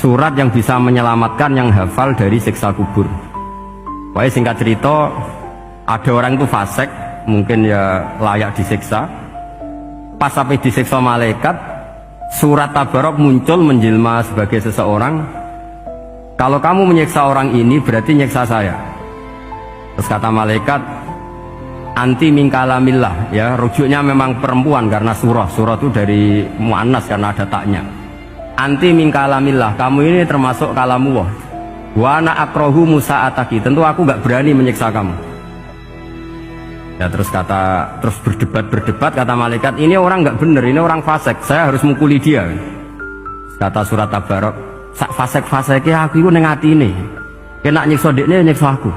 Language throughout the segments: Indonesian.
surat yang bisa menyelamatkan yang hafal dari siksa kubur. Pokoknya singkat cerita, ada orang itu fasik, mungkin ya layak disiksa. Pas sampai disiksa malaikat, surat Tabarok muncul menjelma sebagai seseorang. Kalau kamu menyiksa orang ini berarti nyiksa saya. Terus kata malaikat, anti min kalamillah, ya rujuknya memang perempuan karena surah itu dari muannas karena ada taknya. Anti min kalamillah, kamu ini termasuk kalamullah. Wa ana akrahu musa'ataki, tentu aku gak berani menyiksa kamu. Ya terus berdebat kata malaikat, ini orang gak bener, ini orang fasik, saya harus mukuli dia. Kata surat Tabarok, sak fasik-fasiknya aku itu ning atine. Kena nyiksa dekne nyiksa aku.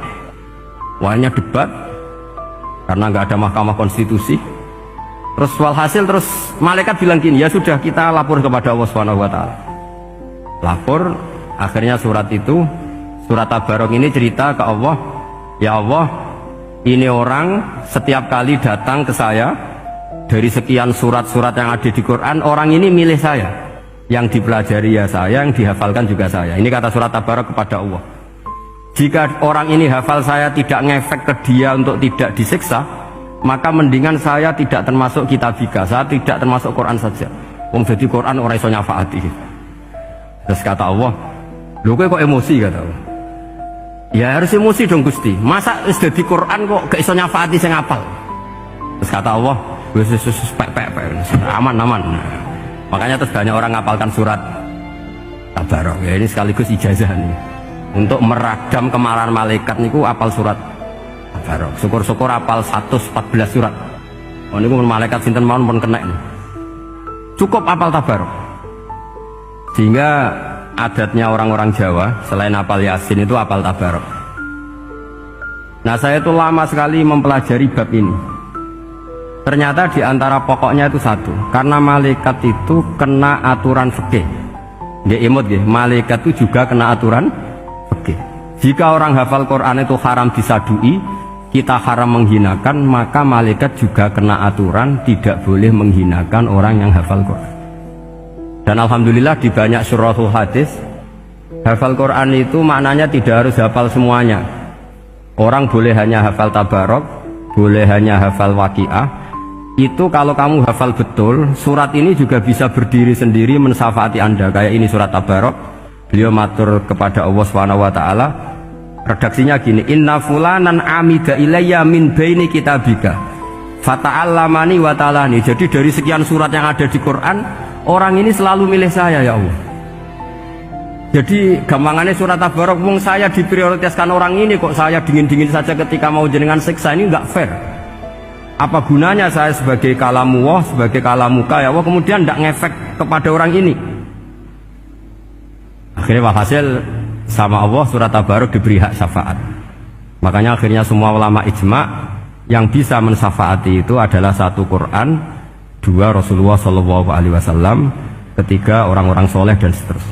Wahnya debat karena nggak ada mahkamah konstitusi. Terus walhasil terus malaikat bilang gini, ya sudah kita lapor kepada Allah Subhanahu wa taala. Lapor, akhirnya surat Tabarok ini cerita ke Allah, ya Allah, ini orang setiap kali datang ke saya dari sekian surat-surat yang ada di Quran, orang ini milih saya, yang dipelajari ya saya, yang dihafalkan juga saya. Ini kata surat Tabarok kepada Allah. Jika orang ini hafal saya tidak ngefek ke dia untuk tidak disiksa, maka mendingan saya tidak termasuk kitabika, saya tidak termasuk Quran saja. Wong jadi Quran orang iso nyafaati. Terus kata Allah, lho kowe kok emosi, kata Allah. Ya harus emosi dong Gusti. Masa wis dadi Quran kok gak iso nyafaati sing apal. Terus kata Allah, wis aman. Makanya terus banyak orang ngapalkan surat Tabarok. Ya ini sekaligus ijazah nih. Untuk meradam kemarahan malaikat niku apal surat Tabarok. Syukur-syukur apal 114 surat. Oh niku malaikat sinten mawon pun kena nih. Cukup apal Tabarok. Sehingga adatnya orang-orang Jawa selain apal Yasin itu apal Tabarok. Nah saya itu lama sekali mempelajari bab ini. Ternyata di antara pokoknya itu satu, karena malaikat itu kena aturan fikih. Nggih imut nggih, malaikat itu juga kena aturan fikih. Jika orang hafal Quran itu haram disadui, kita haram menghinakan, maka malaikat juga kena aturan tidak boleh menghinakan orang yang hafal Quran. Dan alhamdulillah di banyak syurahul hadis, hafal Quran itu maknanya tidak harus hafal semuanya. Orang boleh hanya hafal Tabarok, boleh hanya hafal Waqiah. Itu kalau kamu hafal betul, surat ini juga bisa berdiri sendiri mensyafaati Anda. Kayak ini surat Tabarok, beliau matur kepada Allah Subhanahu wa taala. Redaksinya gini, inna fulanan amida ilayya min baini kitabika fata'allamani wa ta'alani. Jadi dari sekian surat yang ada di Quran, orang ini selalu milih saya ya Allah. Jadi gampangannya surat Tabarok, wong saya diprioritaskan orang ini, kok saya dingin-dingin saja ketika mau jenengan siksa, ini enggak fair. Apa gunanya saya sebagai kalamullah, sebagai kalamuka ya Allah, kemudian tidak ngefek kepada orang ini. Akhirnya hasil sama Allah surat Tabarok diberi hak syafaat. Makanya akhirnya semua ulama ijma yang bisa mensyafaati itu adalah satu Quran, dua Rasulullah SAW, ketiga orang-orang soleh dan seterusnya.